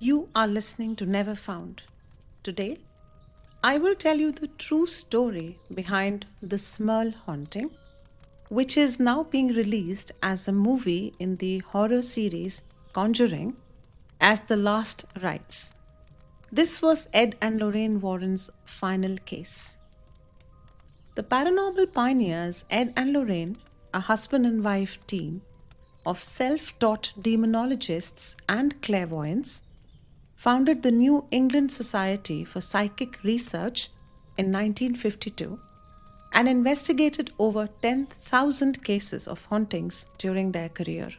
You are listening to Never Found. Today, I will tell you the true story behind the Smurl Haunting, which is now being released as a movie in the horror series Conjuring as The Last Rites. This was Ed and Lorraine Warren's final case. The paranormal pioneers Ed and Lorraine, a husband and wife team of self taught demonologists and clairvoyants, founded the New England Society for Psychic Research in 1952 and investigated over 10,000 cases of hauntings during their career.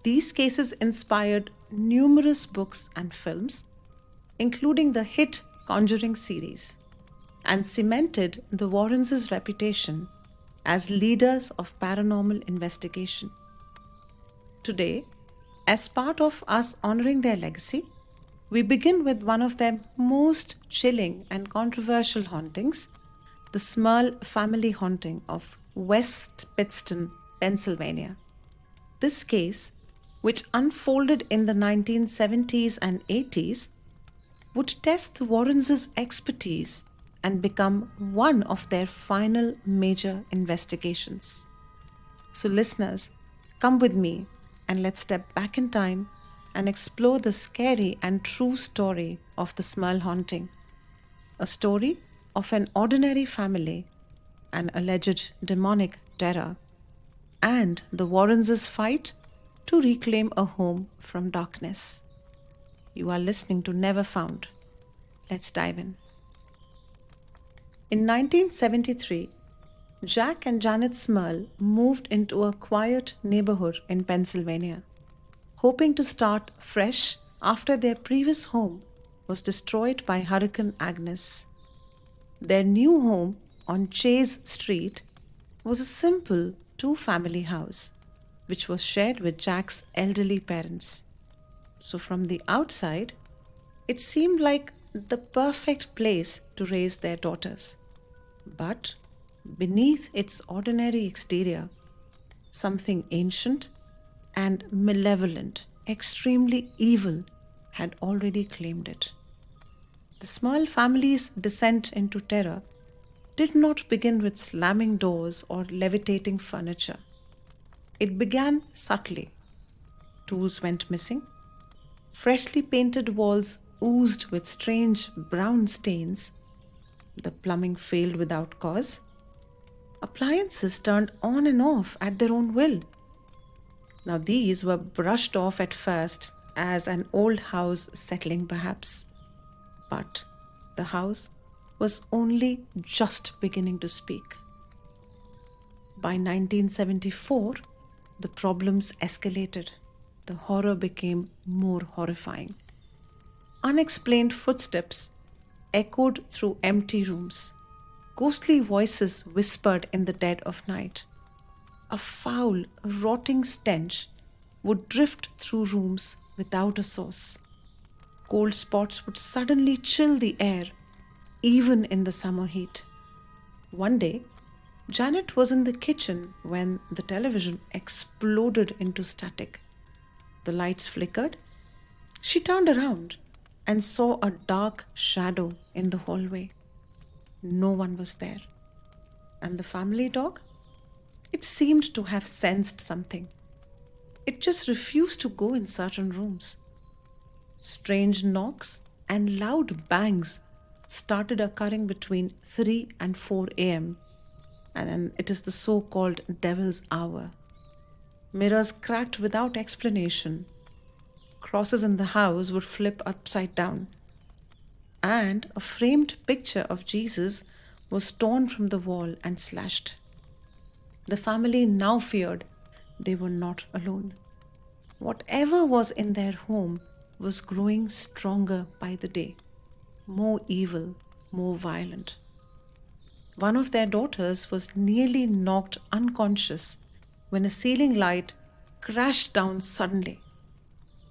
These cases inspired numerous books and films, including the hit Conjuring series, and cemented the Warrens' reputation as leaders of paranormal investigation. Today, as part of us honoring their legacy, we begin with one of their most chilling and controversial hauntings, the Smurl family haunting of West Pittston, Pennsylvania. This case, which unfolded in the 1970s and 80s, would test the Warrens' expertise and become one of their final major investigations. So, listeners, come with me and let's step back in time and explore the scary and true story of the Smurl haunting. A story of an ordinary family, an alleged demonic terror, and the Warrens' fight to reclaim a home from darkness. You are listening to Never Found. Let's dive in. In 1973, Jack and Janet Smurl moved into a quiet neighborhood in Pennsylvania, hoping to start fresh after their previous home was destroyed by Hurricane Agnes. Their new home on Chase Street was a simple two-family house, which was shared with Jack's elderly parents. So from the outside, it seemed like the perfect place to raise their daughters. But beneath its ordinary exterior, something ancient and malevolent, extremely evil, had already claimed it. The Smurl family's descent into terror did not begin with slamming doors or levitating furniture. It began subtly. Tools went missing, freshly painted walls oozed with strange brown stains, the plumbing failed without cause, appliances turned on and off at their own will. Now, these were brushed off at first as an old house settling, perhaps. But the house was only just beginning to speak. By 1974, the problems escalated. The horror became more horrifying. Unexplained footsteps echoed through empty rooms. Ghostly voices whispered in the dead of night. A foul, rotting stench would drift through rooms without a source. Cold spots would suddenly chill the air, even in the summer heat. One day, Janet was in the kitchen when the television exploded into static. The lights flickered. She turned around and saw a dark shadow in the hallway. No one was there. And the family dog? It seemed to have sensed something. It just refused to go in certain rooms. Strange knocks and loud bangs started occurring between 3 and 4 a.m., and it is the so-called devil's hour. Mirrors cracked without explanation. Crosses in the house would flip upside down. And a framed picture of Jesus was torn from the wall and slashed. The family now feared they were not alone. Whatever was in their home was growing stronger by the day, more evil, more violent. One of their daughters was nearly knocked unconscious when a ceiling light crashed down suddenly.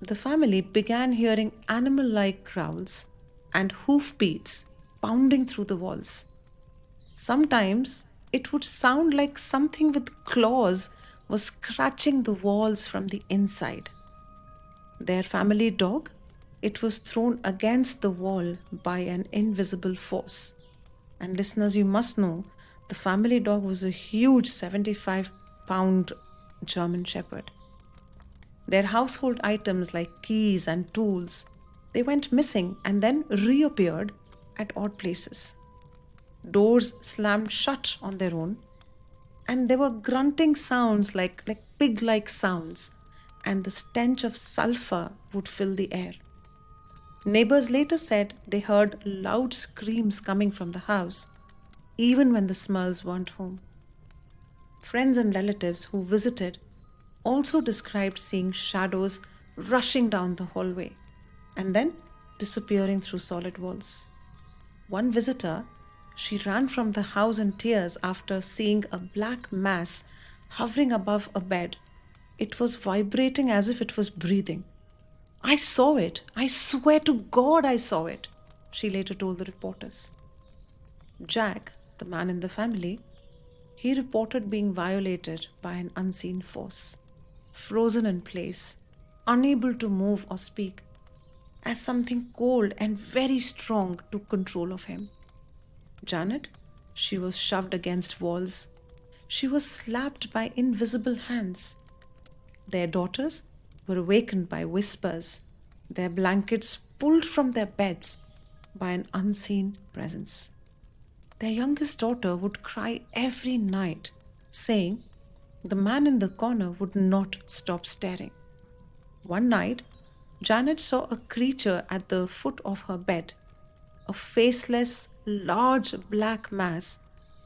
The family began hearing animal like growls and hoofbeats pounding through the walls. Sometimes it would sound like something with claws was scratching the walls from the inside. Their family dog, it was thrown against the wall by an invisible force. And listeners, you must know the family dog was a huge 75-pound German Shepherd. Their household items like keys and tools, they went missing and then reappeared at odd places. Doors slammed shut on their own, and there were grunting sounds like pig-like sounds, and the stench of sulfur would fill the air. Neighbors later said they heard loud screams coming from the house, even when the Smurls weren't home. Friends and relatives who visited also described seeing shadows rushing down the hallway and then disappearing through solid walls. One visitor, she ran from the house in tears after seeing a black mass hovering above a bed. It was vibrating as if it was breathing. "I saw it. I swear to God I saw it," she later told the reporters. Jack, the man in the family, he reported being violated by an unseen force, frozen in place, unable to move or speak, as something cold and very strong took control of him. Janet, she was shoved against walls. She was slapped by invisible hands. Their daughters were awakened by whispers, their blankets pulled from their beds by an unseen presence. Their youngest daughter would cry every night, saying the man in the corner would not stop staring. One night, Janet saw a creature at the foot of her bed, a faceless, large black mass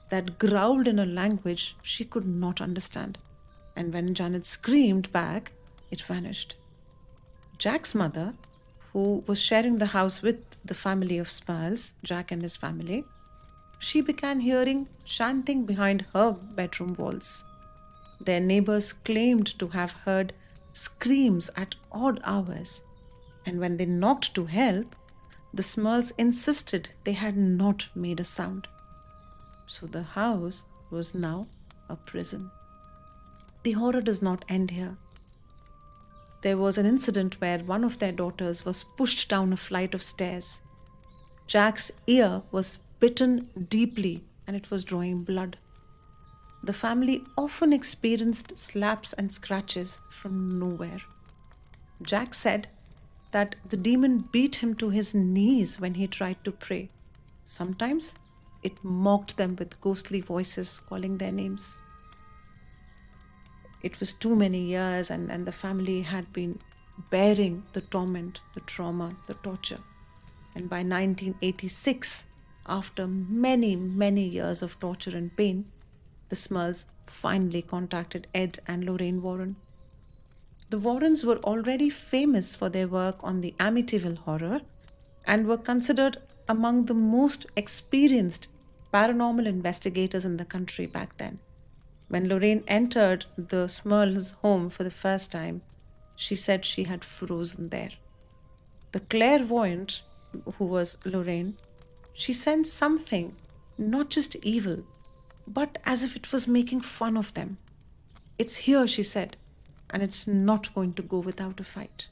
that growled in a language she could not understand. And when Janet screamed back, it vanished. Jack's mother, who was sharing the house with the family of Smurls, Jack and his family, she began hearing chanting behind her bedroom walls. Their neighbors claimed to have heard screams at odd hours, and when they knocked to help, the Smurls insisted they had not made a sound. So the house was now a prison. The horror does not end here. There was an incident where one of their daughters was pushed down a flight of stairs. Jack's ear was bitten deeply and it was drawing blood. The family often experienced slaps and scratches from nowhere. Jack said that the demon beat him to his knees when he tried to pray. Sometimes it mocked them with ghostly voices calling their names. It was too many years, and the family had been bearing the torment, the trauma, the torture. And by 1986, after many, many years of torture and pain, the Smurls finally contacted Ed and Lorraine Warren. The Warrens were already famous for their work on the Amityville horror and were considered among the most experienced paranormal investigators in the country back then. When Lorraine entered the Smurls' home for the first time, she said she had frozen there. The clairvoyant, who was Lorraine, she sensed something, not just evil, but as if it was making fun of them. "It's here," she said, "and it's not going to go without a fight."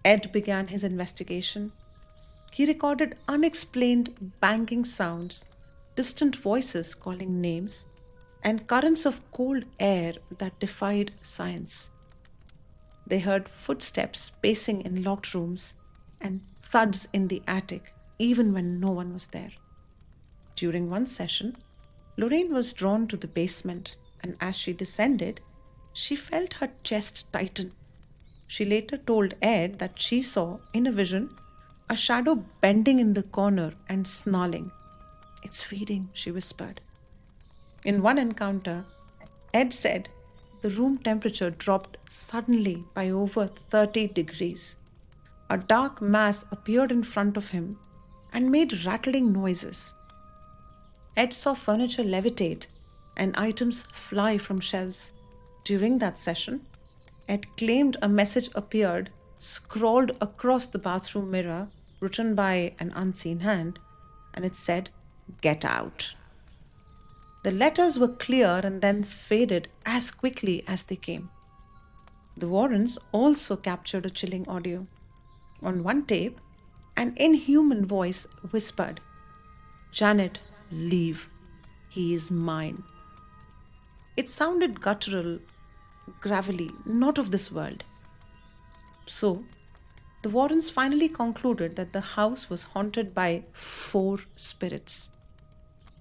Ed began his investigation. He recorded unexplained banging sounds, distant voices calling names, and currents of cold air that defied science. They heard footsteps pacing in locked rooms and thuds in the attic, even when no one was there. During one session, Lorraine was drawn to the basement, and as she descended, she felt her chest tighten. She later told Ed that she saw, in a vision, a shadow bending in the corner and snarling. "It's feeding," she whispered. In one encounter, Ed said the room temperature dropped suddenly by over 30 degrees. A dark mass appeared in front of him and made rattling noises. Ed saw furniture levitate and items fly from shelves. During that session, Ed claimed a message appeared, scrawled across the bathroom mirror, written by an unseen hand, and it said, "Get out." The letters were clear and then faded as quickly as they came. The Warrens also captured a chilling audio. On one tape, an inhuman voice whispered, "Janet, leave. He is mine." It sounded guttural, gravelly, not of this world. So, the Warrens finally concluded that the house was haunted by 4 spirits.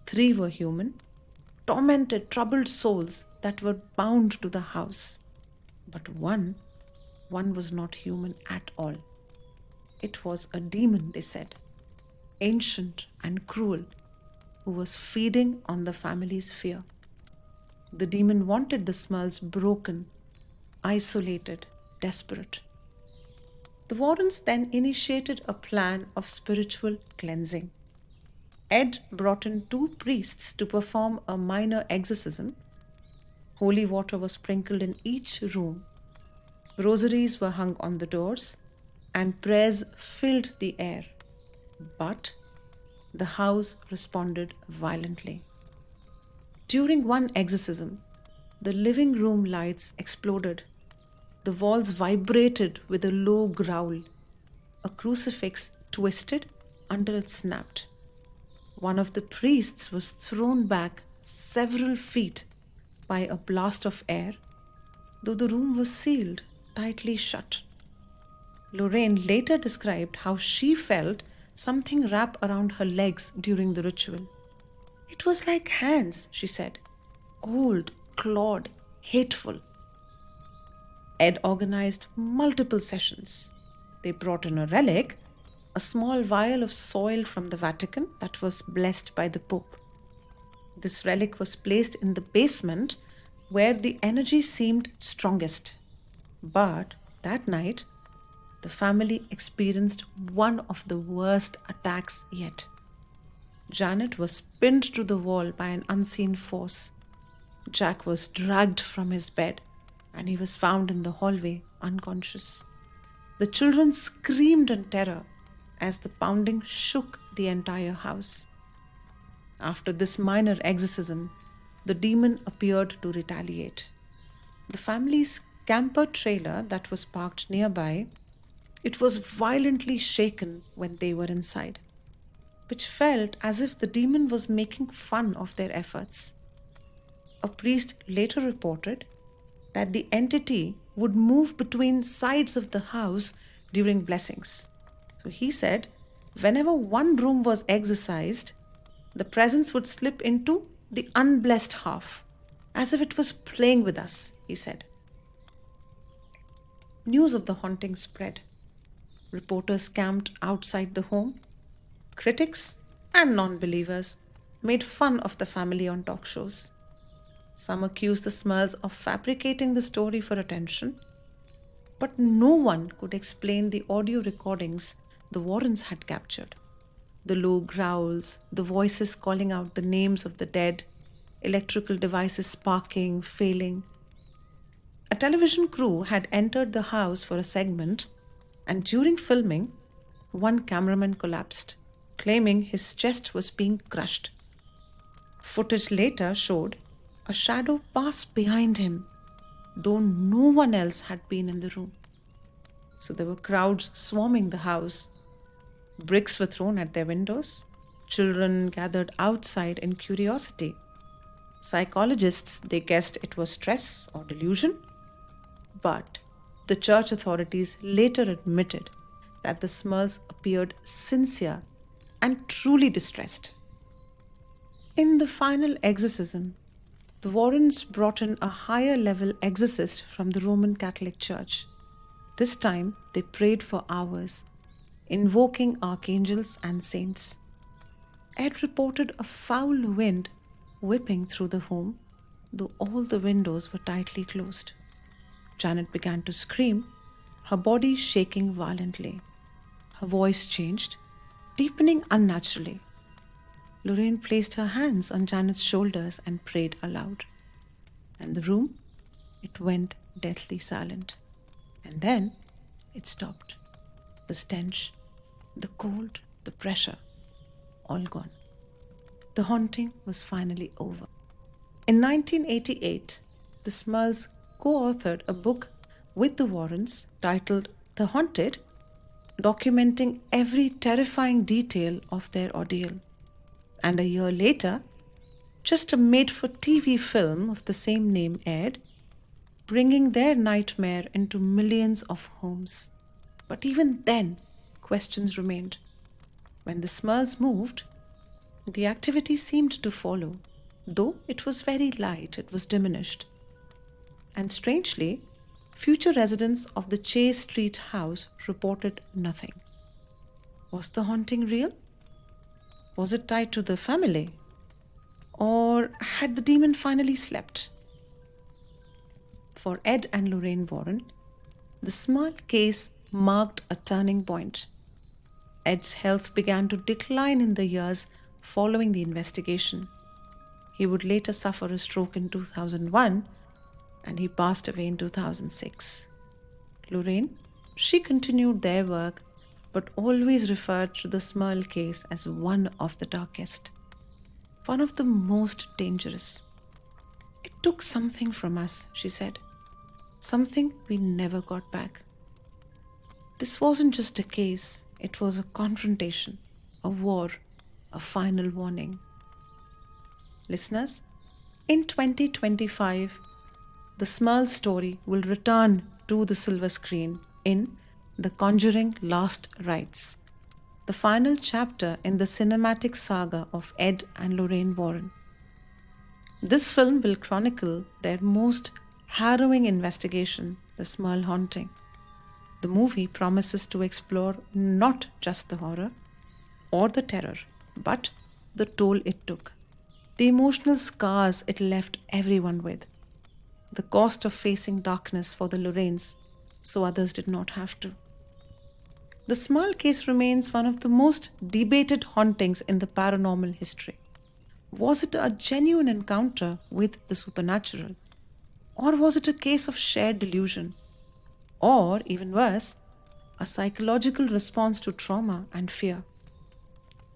3 were human, tormented, troubled souls that were bound to the house. But one was not human at all. It was a demon, they said, ancient and cruel, who was feeding on the family's fear. The demon wanted the Smurls broken, isolated, desperate. The Warrens then initiated a plan of spiritual cleansing. Ed brought in 2 priests to perform a minor exorcism. Holy water was sprinkled in each room. Rosaries were hung on the doors, and prayers filled the air. But the house responded violently. During one exorcism, the living room lights exploded. The walls vibrated with a low growl. A crucifix twisted until it snapped. One of the priests was thrown back several feet by a blast of air, though the room was sealed tightly shut. Lorraine later described how she felt something wrap around her legs during the ritual. "It was like hands," she said, "cold, clawed, hateful." Ed organized multiple sessions. They brought in a relic, a small vial of soil from the Vatican that was blessed by the Pope. This relic was placed in the basement where the energy seemed strongest. But that night, the family experienced one of the worst attacks yet. Janet was pinned to the wall by an unseen force. Jack was dragged from his bed, and he was found in the hallway unconscious. The children screamed in terror as the pounding shook the entire house. After this minor exorcism, the demon appeared to retaliate. The family's camper trailer that was parked nearby, it was violently shaken when they were inside, which felt as if the demon was making fun of their efforts. A priest later reported that the entity would move between sides of the house during blessings. So he said, whenever one room was exorcised, the presence would slip into the unblessed half, as if it was playing with us, he said. News of the haunting spread. Reporters camped outside the home. Critics and non-believers made fun of the family on talk shows. Some accused the Smurls of fabricating the story for attention, but no one could explain the audio recordings the Warrens had captured. The low growls, the voices calling out the names of the dead, electrical devices sparking, failing. A television crew had entered the house for a segment, and during filming, one cameraman collapsed, claiming his chest was being crushed. Footage later showed a shadow pass behind him, though no one else had been in the room. So there were crowds swarming the house. Bricks were thrown at their windows. Children gathered outside in curiosity. Psychologists, they guessed it was stress or delusion. But the church authorities later admitted that the Smurls appeared sincere and truly distressed. In the final exorcism, the Warrens brought in a higher level exorcist from the Roman Catholic Church. This time, they prayed for hours, invoking archangels and saints. Ed reported a foul wind whipping through the home, though all the windows were tightly closed. Janet began to scream, her body shaking violently. Her voice changed, deepening unnaturally. Lorraine placed her hands on Janet's shoulders and prayed aloud. And the room, it went deathly silent. And then it stopped. The stench, the cold, the pressure, all gone. The haunting was finally over. In 1988, the Smurls co-authored a book with the Warrens titled The Haunted, documenting every terrifying detail of their ordeal. And a year later, just a made for TV film of the same name aired, bringing their nightmare into millions of homes. But even then, questions remained. When the Smurls moved, the activity seemed to follow, though it was very light, it was diminished. And strangely, future residents of the Chase Street house reported nothing. Was the haunting real? Was it tied to the family? Or had the demon finally slept? For Ed and Lorraine Warren, the Smurl case marked a turning point. Ed's health began to decline in the years following the investigation. He would later suffer a stroke in 2001 and he passed away in 2006. Lorraine, she continued their work but always referred to the Smurl case as one of the darkest, one of the most dangerous. It took something from us, she said, something we never got back. This wasn't just a case, it was a confrontation, a war, a final warning. Listeners, in 2025, the Smurl story will return to the silver screen in The Conjuring Last Rites, the final chapter in the cinematic saga of Ed and Lorraine Warren. This film will chronicle their most harrowing investigation, the Smurl Haunting. The movie promises to explore not just the horror or the terror, but the toll it took, the emotional scars it left everyone with, the cost of facing darkness for the Lorraines so others did not have to. The Smurl case remains one of the most debated hauntings in the paranormal history. Was it a genuine encounter with the supernatural? Or was it a case of shared delusion? Or, even worse, a psychological response to trauma and fear?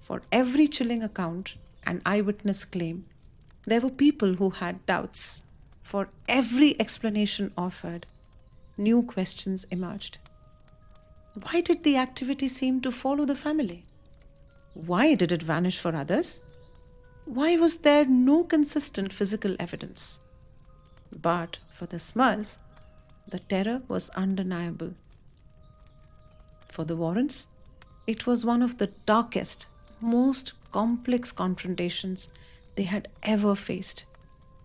For every chilling account and eyewitness claim, there were people who had doubts. For every explanation offered, new questions emerged. Why did the activity seem to follow the family? Why did it vanish for others? Why was there no consistent physical evidence? But for the Smurls, the terror was undeniable. For the Warrens, it was one of the darkest, most complex confrontations they had ever faced,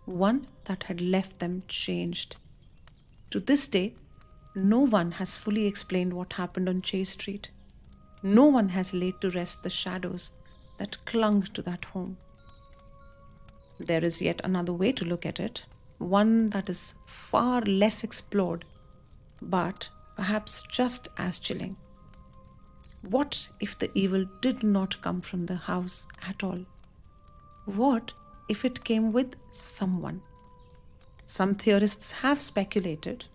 one that had left them changed. To this day, no one has fully explained what happened on Chase Street. No one has laid to rest the shadows that clung to that home. There is yet another way to look at it, one that is far less explored, but perhaps just as chilling. What if the evil did not come from the house at all? What if it came with someone? Some theorists have speculated,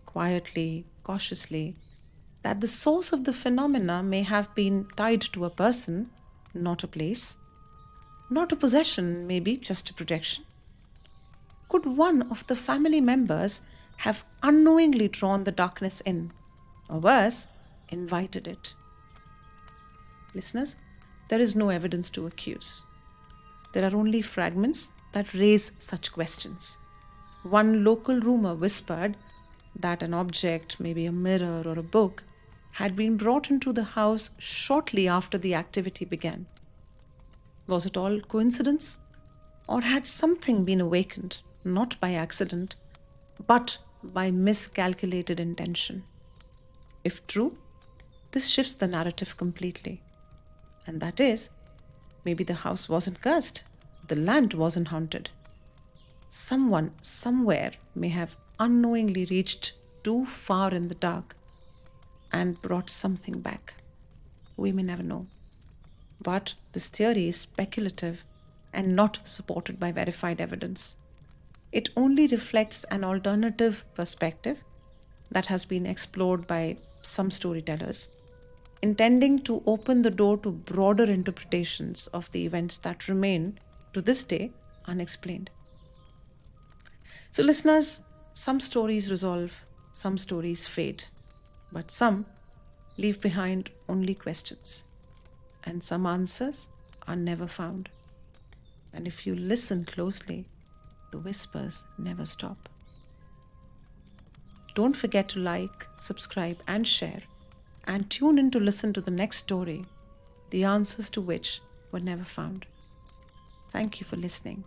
quietly, cautiously, that the source of the phenomena may have been tied to a person, not a place, not a possession, maybe just a projection. Could one of the family members have unknowingly drawn the darkness in, or worse, invited it? Listeners, there is no evidence to accuse. There are only fragments that raise such questions. One local rumor whispered that an object, maybe a mirror or a book, had been brought into the house shortly after the activity began. Was it all coincidence? Or had something been awakened, not by accident, but by miscalculated intention? If true, this shifts the narrative completely. And that is, maybe the house wasn't cursed, the land wasn't haunted. Someone, somewhere, may have unknowingly reached too far in the dark and brought something back. We may never know. But this theory is speculative and not supported by verified evidence. It only reflects an alternative perspective that has been explored by some storytellers, intending to open the door to broader interpretations of the events that remain, to this day, unexplained. So, listeners, some stories resolve, some stories fade, but some leave behind only questions, and some answers are never found. And if you listen closely, the whispers never stop. Don't forget to like, subscribe, and share, and tune in to listen to the next story, the answers to which were never found. Thank you for listening.